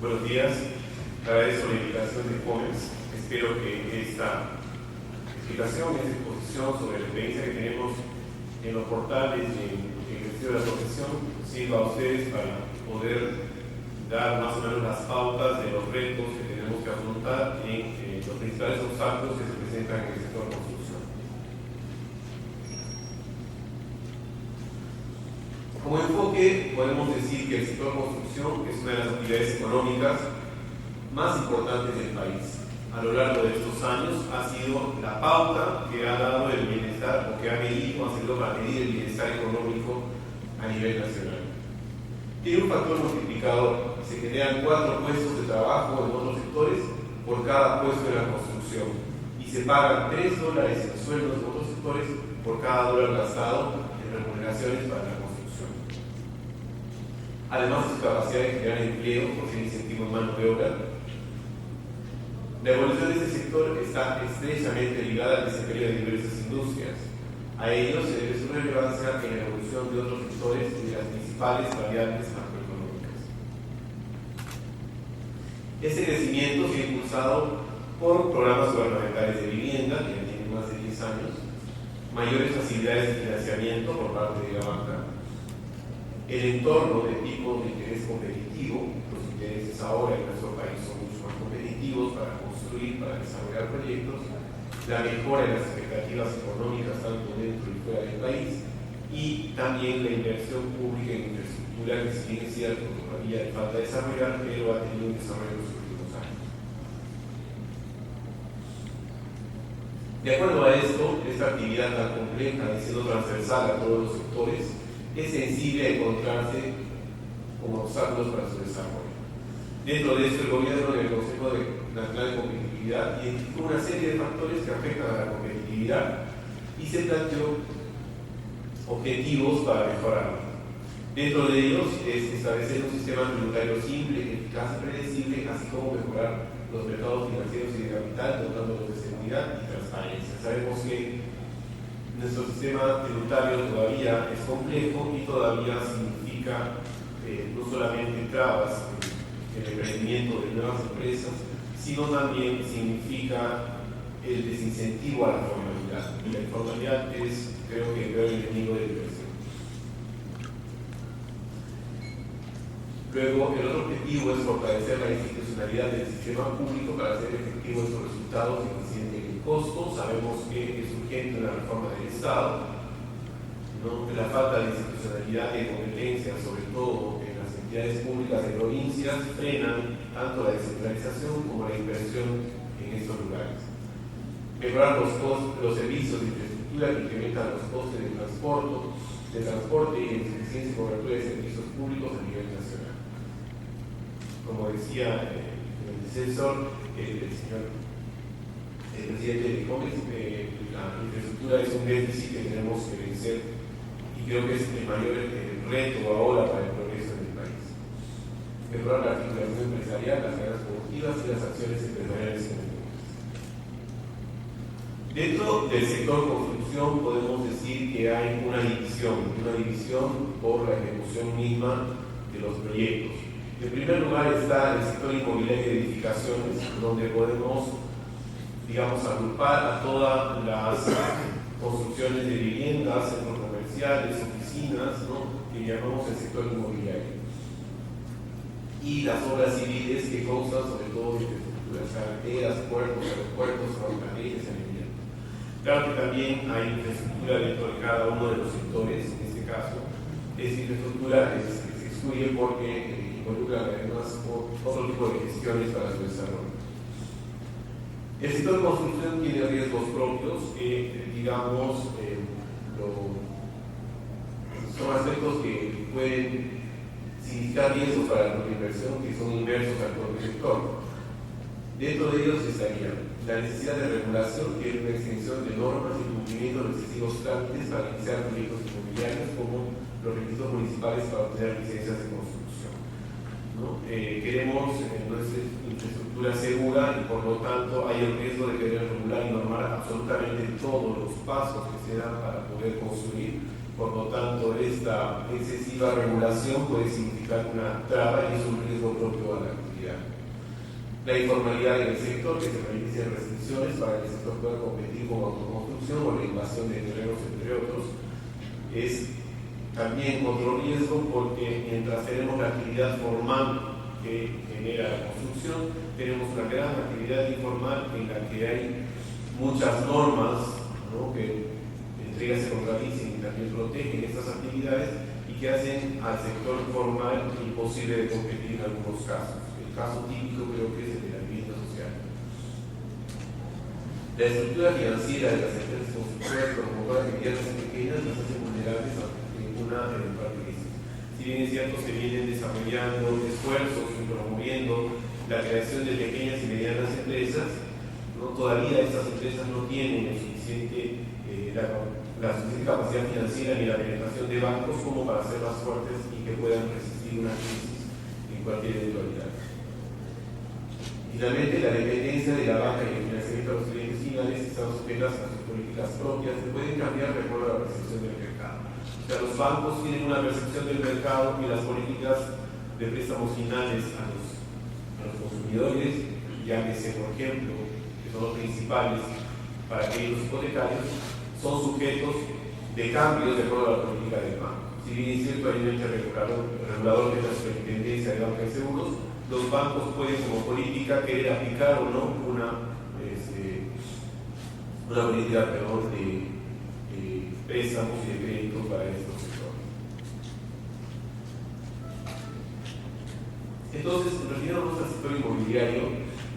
Buenos días, agradezco la invitación de Jóvenes. Espero que esta explicación, esta exposición sobre la experiencia que tenemos en los portales y en el ejercicio de la profesión sirva a ustedes para poder dar más o menos las pautas de los retos que tenemos que afrontar en los principales obstáculos que se presentan en el sector construcción. Como enfoque, podemos decir que el sector construcción es una de las actividades económicas más importantes del país. A lo largo de estos años ha sido la pauta que ha dado el bienestar, o que ha servido para medir el bienestar económico a nivel nacional. Tiene un factor multiplicador. Se generan 4 puestos de trabajo en otros sectores por cada puesto de la construcción. Y se pagan $3 en sueldos en otros sectores por cada dólar gastado en remuneraciones para la construcción. Además de su capacidad de generar empleo, porque el incentivo en mano de obra, la evolución de este sector está estrechamente ligada al desempeño de diversas industrias. A ello se debe su relevancia en la evolución de otros sectores y de las principales variables macroeconómicas. Este crecimiento se ha impulsado por programas gubernamentales de vivienda, que ya tienen más de 10 años, mayores facilidades de financiamiento por parte de la banca, el entorno de tipos de interés competitivo. Los intereses ahora en nuestro país son mucho más competitivos para construir, para desarrollar proyectos, la mejora en las expectativas económicas tanto dentro y fuera del país, y también la inversión pública en infraestructura, que si bien es cierto todavía hay falta de desarrollar, pero ha tenido un desarrollo en los últimos años. De acuerdo a esto, esta actividad tan compleja y siendo transversal a todos los sectores, es sensible a encontrarse con obstáculos para su desarrollo. Dentro de esto, el gobierno del Consejo Nacional de Competitividad identificó una serie de factores que afectan a la competitividad y se planteó objetivos para mejorarla. Dentro de ellos es establecer un sistema tributario simple, eficaz y predecible, así como mejorar los mercados financieros y de capital, dotándolos de seguridad y transparencia. Sabemos que nuestro sistema tributario todavía es complejo y todavía significa no solamente trabas en el emprendimiento de nuevas empresas, sino también significa el desincentivo a la formalidad. Y la informalidad es, creo que, el peor enemigo de la inversión. Luego, el otro objetivo es fortalecer la institucionalidad del sistema público para hacer efectivos esos resultados eficientes en el costo. Sabemos que es urgente la reforma del Estado, ¿no? La falta de institucionalidad y de competencia, sobre todo en las entidades públicas de provincias, frenan tanto la descentralización como la inversión en estos lugares. Mejorar los servicios de infraestructura que incrementan los costes de transporte y en eficiencia y cobertura de servicios públicos a nivel nacional. Como decía el antecesor, el presidente de Jóvenes, la infraestructura es un déficit que tenemos que vencer y creo que es el mayor reto ahora para el progreso del país. Mejorar la articulación empresarial, las cadenas productivas y las acciones empresariales conjuntas. Dentro del sector construcción podemos decir que hay una división por la ejecución misma de los proyectos. En primer lugar está el sector inmobiliario de edificaciones, donde podemos, digamos, agrupar a todas las construcciones de viviendas, centros comerciales, oficinas, ¿no?, que llamamos el sector inmobiliario. Y las obras civiles que constan sobre todo de infraestructuras, carreteras, puertos, aeropuertos, ferrocarriles, saneamiento. Claro que también hay infraestructura dentro de cada uno de los sectores. En este caso, esa infraestructura se excluye porque involucra además otro tipo de gestiones para su desarrollo. El sector de construcción tiene riesgos propios que, digamos, son aspectos que pueden significar riesgos para la propia inversión, que son inversos al propio sector. Dentro de ellos estaría la necesidad de regulación, que es una extensión de normas y cumplimiento de excesivos trámites para iniciar proyectos inmobiliarios, como los requisitos municipales para obtener licencias de construcción, ¿no? Queremos nuestra infraestructura segura y por lo tanto hay el riesgo de querer regular y normar absolutamente todos los pasos que se dan para poder construir, Por lo tanto, esta excesiva regulación puede significar una traba y es un riesgo propio a la actividad. La informalidad en el sector, que se benefician restricciones para que el sector pueda competir con autoconstrucción o la invasión de terrenos, entre otros, es también otro riesgo porque mientras tenemos la actividad formal que genera la construcción, tenemos una gran actividad informal en la que hay muchas normas, ¿no?, que entregas se contradicen y también protegen estas actividades y que hacen al sector formal imposible de competir en algunos casos. El caso típico creo que es el de la vivienda social. La estructura financiera de las empresas constructoras promotoras medianas y pequeñas las hace vulnerables a ninguna eventual crisis. Si bien es cierto, se vienen desarrollando esfuerzos y promoviendo la creación de pequeñas y medianas empresas, ¿no? Todavía estas empresas no tienen la suficiente capacidad financiera ni la penetración de bancos como para ser más fuertes y que puedan resistir una crisis en cualquier eventualidad. Finalmente, la dependencia de la banca y el financiamiento de los clientes finales están sujetas a sus políticas propias que pueden cambiar de acuerdo a la percepción del mercado. O sea, los bancos tienen una percepción del mercado y las políticas de préstamos finales a los consumidores, ya que por ejemplo, que son los principales para aquellos hipotecarios, son sujetos de cambios de acuerdo a la política del banco. Si bien es cierto, hay un ente regulador que es la Superintendencia de Banca y Seguros, los bancos pueden como política querer aplicar o no una política de préstamos y de créditos para estos sectores. Entonces, refiriéndonos al sector inmobiliario,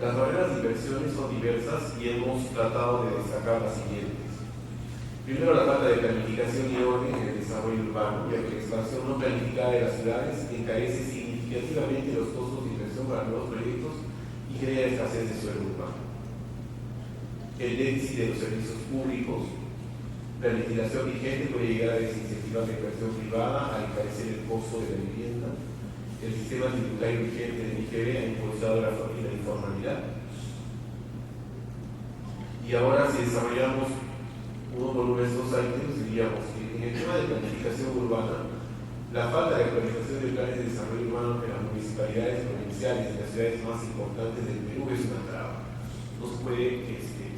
las barreras de inversiones son diversas y hemos tratado de destacar las siguientes. Primero, la falta de planificación y orden en el desarrollo urbano, ya que la expansión no planificada de las ciudades encarece significativamente los costos de inversión para nuevos proyectos y genera escasez de suelo urbano. El déficit de los servicios públicos. La legislación vigente puede llegar a desincentivar la inversión privada al encarecer el costo de la vivienda. El sistema tributario vigente de Nigeria ha impulsado la informalidad. Y ahora, si desarrollamos uno por uno de estos ítems, diríamos que en el tema de planificación urbana, la falta de actualización de planes de desarrollo urbano en las municipalidades provinciales y las ciudades más importantes del Perú es una traba. No se puede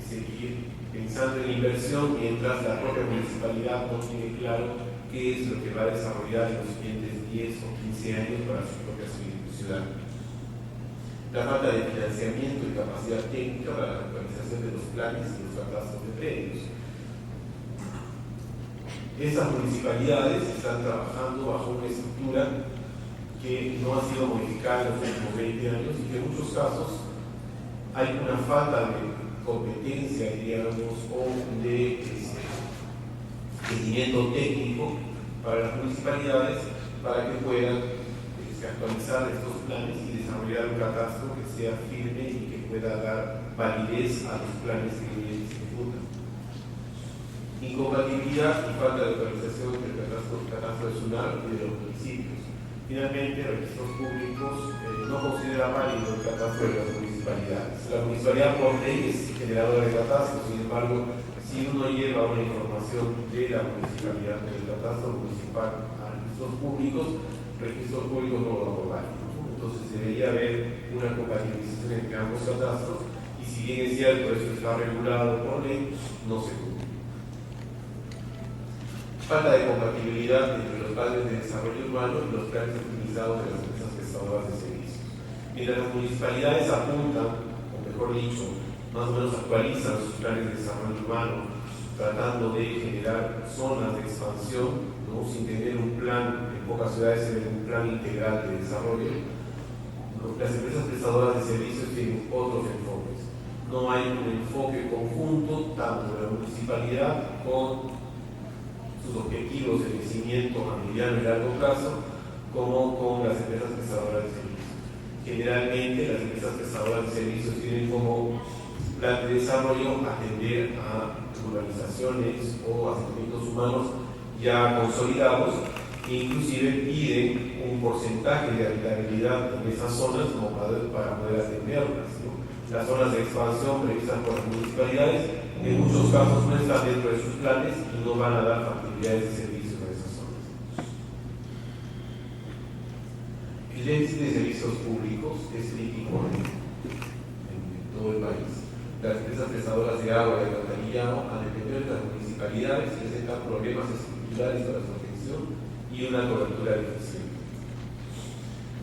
seguir pensando en inversión mientras la propia municipalidad no tiene claro qué es lo que va a desarrollar en los siguientes 10 o 15 años para su propia ciudad. La falta de financiamiento y capacidad técnica para la actualización de los planes y los catastros de predios. Esas municipalidades están trabajando bajo una estructura que no ha sido modificada en los últimos 20 años y que en muchos casos hay una falta de competencia, digamos, o de seguimiento técnico para las municipalidades para que puedan actualizar estos planes y desarrollar un catastro que sea firme y que pueda dar validez a los planes que se ejecutan. Incompatibilidad y falta de actualización entre el catastro de SUNAR y de los municipios. Finalmente, registros públicos no considera válido el catastro de las municipalidades. La municipalidad por ley es generadora de catastro, sin embargo, si uno lleva una información de la municipalidad, del catastro municipal a registros públicos no lo dan por válido. Entonces debería haber una compatibilización entre ambos catastros y si bien es cierto, eso está regulado por ley, no se cumple. Falta de compatibilidad entre los planes de desarrollo urbano y los planes optimizados de las empresas prestadoras de servicios. Mientras las municipalidades apuntan, o mejor dicho, más o menos actualizan sus planes de desarrollo urbano, tratando de generar zonas de expansión, ¿no?, sin tener un plan, en pocas ciudades se ve un plan integral de desarrollo, ¿no? Las empresas prestadoras de servicios tienen otros enfoques. No hay un enfoque conjunto, tanto de la municipalidad con sus objetivos de crecimiento a mediano y largo plazo, como con las empresas prestadoras de servicios. Generalmente, las empresas prestadoras de servicios tienen como plan de desarrollo atender a urbanizaciones o asentamientos humanos ya consolidados e inclusive piden un porcentaje de habitabilidad en esas zonas como para poder atenderlas, ¿no? Las zonas de expansión previstas por las municipalidades en muchos casos no están dentro de sus planes y no van a dar facilidades de servicios a esas El déficit de servicios públicos es crítico en todo el país. Las empresas prestadoras de agua y de alcantarillado, al depender de las municipalidades, presentan problemas estructurales para su atención y una cobertura deficiente.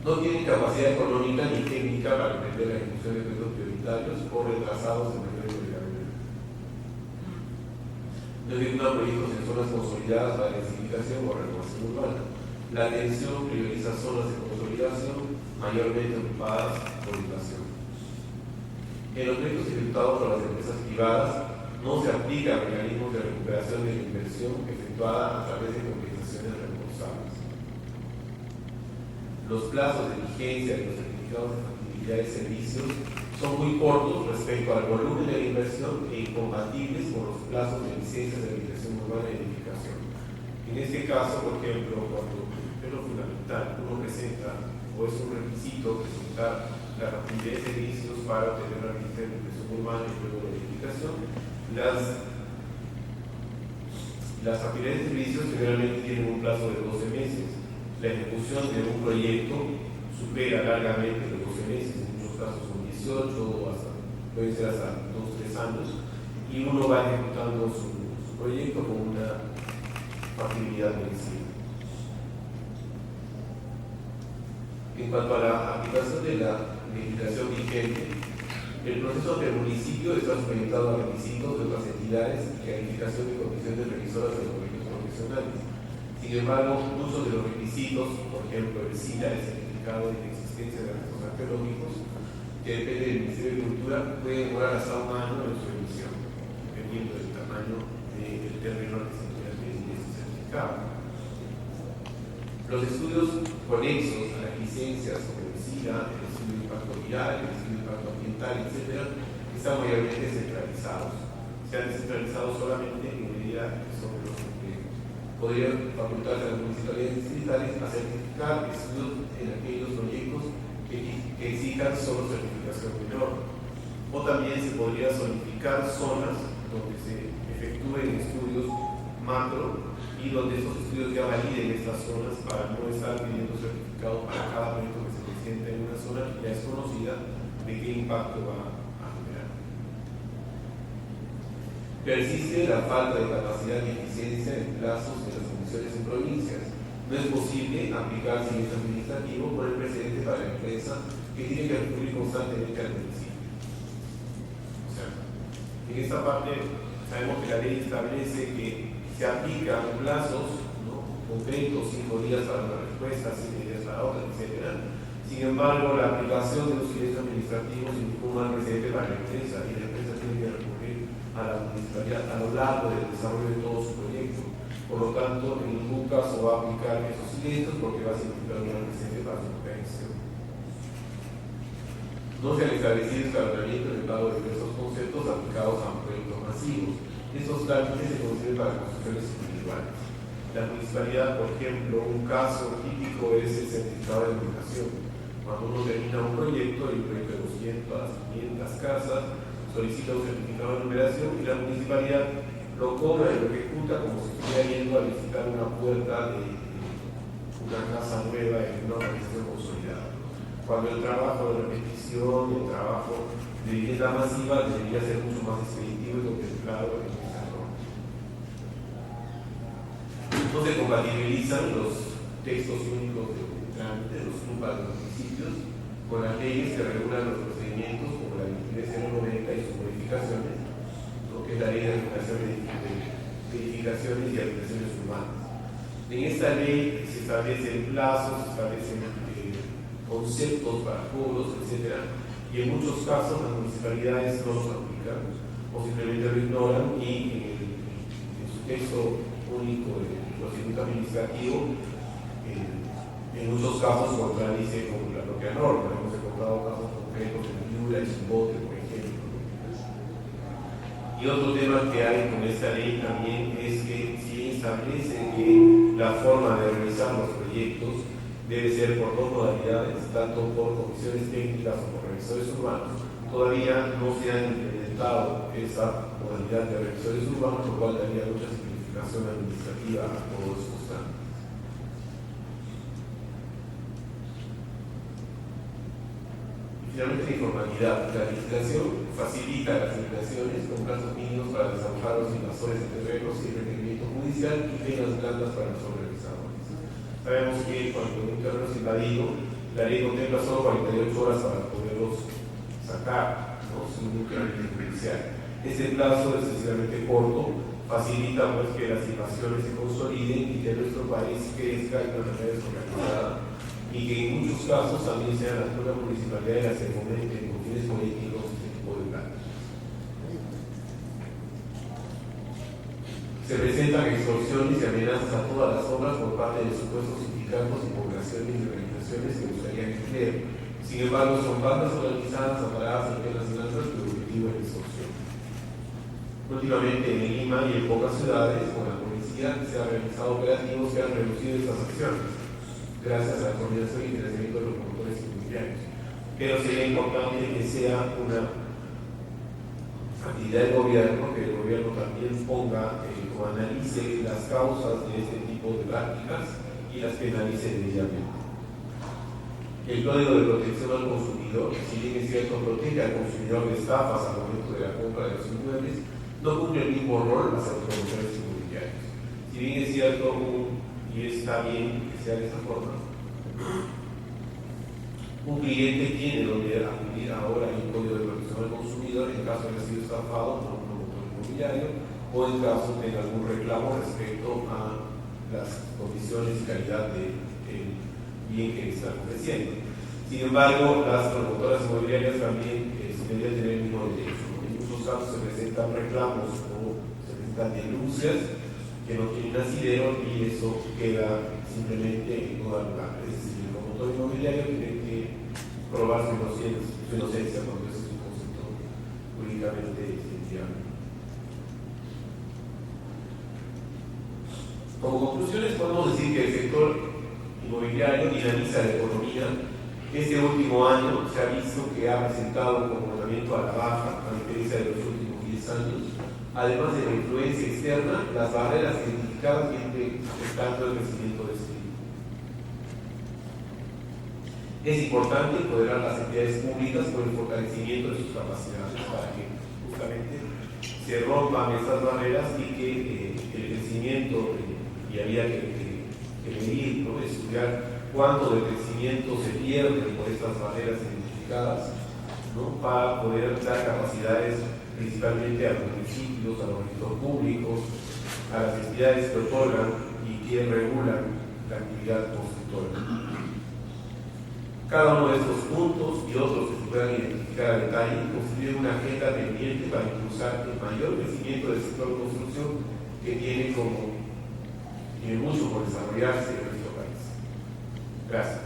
No tienen capacidad económica ni técnica para atender la ejecución de proyectos prioritarios o retrasados en el proyecto de gabinete. No ejecutan proyectos en zonas consolidadas para densificación o renovación urbana. La atención prioriza zonas de consolidación mayormente ocupadas por inflación. En los proyectos ejecutados por las empresas privadas no se aplican mecanismos de recuperación de la inversión efectuada a través de compensaciones reembolsables. Los plazos de vigencia de los certificados de factibilidad de servicios son muy cortos respecto al volumen de la inversión e incompatibles con los plazos de licencias de habilitación urbana y edificación. En este caso, por ejemplo, cuando es lo fundamental, uno presenta o es un requisito presentar la rapidez de servicios para obtener la licencia de habilitación urbana y luego la edificación, las rapidez de servicios generalmente tienen un plazo de 12 meses. La ejecución de un proyecto supera largamente los 12 meses, en muchos casos son 18 o pueden ser hasta 2 o 3 años, y uno va ejecutando su proyecto con una factibilidad vencida. En cuanto a la aplicación de la legislación vigente, el proceso del municipio está supeditado a requisitos de otras entidades y calificación de condiciones revisoras de los proyectos profesionales. Sin embargo, muchos de los requisitos, por ejemplo, el SIDA, el certificado de existencia de restos arqueológicos, que depende del Ministerio de Cultura, puede demorar hasta un año en su emisión, dependiendo del tamaño del terreno al que se quiera pedir ese certificado. Los estudios conexos a las licencias como el SIDA, el estudio de impacto vial, el estudio de impacto ambiental, etc., están mayormente centralizados. Se han descentralizado solamente en medida que son los que podrían facultarse a las municipalidades distritales a certificar estudios en aquellos proyectos que exijan solo certificación menor. O también se podría solidificar zonas donde se efectúen estudios macro y donde estos estudios ya validen estas zonas para no estar pidiendo certificado para cada proyecto que se presenta en una zona que ya es conocida de qué impacto va a generar. Persiste la falta de capacidad y eficiencia en plazos de las comisiones en provincias. No es posible aplicar siniestro administrativo por el precedente para la empresa que tiene que recurrir constantemente al municipio. O sea, en esta parte sabemos que la ley establece que se aplican plazos, ¿no?, concretos, 5 días para una respuesta, 7 días para otra, etc. Sin embargo, la aplicación de los siniestros administrativos implica un mal precedente para la empresa y la empresa tiene que recurrir a la municipalidad a lo largo del desarrollo de todo su proyecto. Por lo tanto, en ningún caso va a aplicar esos siniestros porque va a significar un mal precedente para su operación. No se han establecido escalonamientos en el pago de diversos conceptos aplicados a proyectos masivos. Estos trámites se consideran para construcciones individuales. La municipalidad, por ejemplo, un caso típico es el certificado de educación. Cuando uno termina un proyecto, el proyecto de 200 a 500 casas, solicita un certificado de numeración y la municipalidad lo cobra y lo ejecuta como si estuviera yendo a visitar una puerta de una casa nueva en una organización consolidada. Cuando el trabajo de repetición, el trabajo de vivienda masiva debería ser mucho más expeditivo y contemplado en esta norma. No se compatibilizan los textos únicos de trámite, los NUPA de los municipios, con las leyes que regulan los procedimientos como la 23090 y sus modificaciones, lo que es la ley de regulación de edificaciones y habitaciones urbanas. En esta ley se establecen plazos, se establecen conceptos para cobros, etc. Y en muchos casos las municipalidades no los aplican o simplemente lo ignoran y en su texto único de procedimiento administrativo en muchos casos contradice con la propia norma. Hemos encontrado casos concretos en Piura y Chimbote, por ejemplo. Y otro tema que hay con esta ley también es que si establece que la forma de realizar los proyectos debe ser por dos modalidades, tanto por comisiones técnicas o por revisores urbanos. Todavía no se ha implementado esa modalidad de revisores urbanos, lo cual daría mucha simplificación administrativa a todos estos trámites. Finalmente, la informalidad. La legislación facilita las limitaciones con plazos mínimos para desalojar a los invasores de terrenos sin requerimiento judicial y penas blandas para los organizadores. Sabemos que cuando un terreno es invadido, la ley contempla solo 48 horas para poderlos sacar, ¿no?, sin un requerimiento judicial. Ese plazo es excesivamente corto, facilita pues que las invasiones se consoliden y que nuestro país crezca de una manera desorganizada, y que en muchos casos también sean las propias municipalidades las que fomenten con fines políticos este tipo de planes. Se presentan extorsiones y amenazas a todas las obras por parte de supuestos sindicatos y poblaciones y organizaciones que buscarían empleo. Sin embargo, son bandas organizadas amparadas en penas blandas cuyo objetivo es la extorsión. Últimamente en Lima y en pocas ciudades con la policía se han realizado operativos que han reducido estas acciones, gracias a la coordinación y financiamiento de los promotores inmobiliarios. Pero sería importante que sea una actividad del gobierno, que el gobierno también ponga o analice las causas de este tipo de prácticas y las penalice debidamente. El Código de Protección al Consumidor, si bien es cierto, protege al consumidor de estafas al momento de la compra de los inmuebles, no cumple el mismo rol las promotores inmobiliarios. Si bien es cierto, y está bien que sea de esta forma, un cliente tiene donde acudir ahora en el Código de Protección al Consumidor en caso de haber sido estafado por un promotor inmobiliario o en caso de algún reclamo respecto a las condiciones y calidad del bien que le están ofreciendo. Sin embargo, las promotoras inmobiliarias también deberían tener el mismo derecho. En muchos casos se presentan reclamos o se presentan denuncias que no tienen asidero y eso queda simplemente en no dar lugar. Es decir, el promotor inmobiliario tiene que probar su inocencia cuando ese es un concepto jurídicamente viable. Como conclusiones podemos decir que el sector inmobiliario dinamiza la economía. Este último año se ha visto que ha presentado un comportamiento a la baja, a diferencia de los últimos 10 años. Además de la influencia externa, las barreras identificadas vienen afectando el crecimiento de este tipo. Es importante empoderar las entidades públicas con el fortalecimiento de sus capacidades para que justamente se rompan estas barreras y que el crecimiento, y había que medir, ¿no?, estudiar cuánto de crecimiento se pierde por estas barreras identificadas, ¿no?, para poder dar capacidades principalmente a los municipios, a los registros públicos, a las entidades que otorgan y que regulan la actividad constructora. Cada uno de estos puntos y otros que se puedan identificar a detalle constituyen una agenda pendiente para impulsar el mayor crecimiento del sector de construcción que tiene mucho por desarrollarse en nuestro país. Gracias.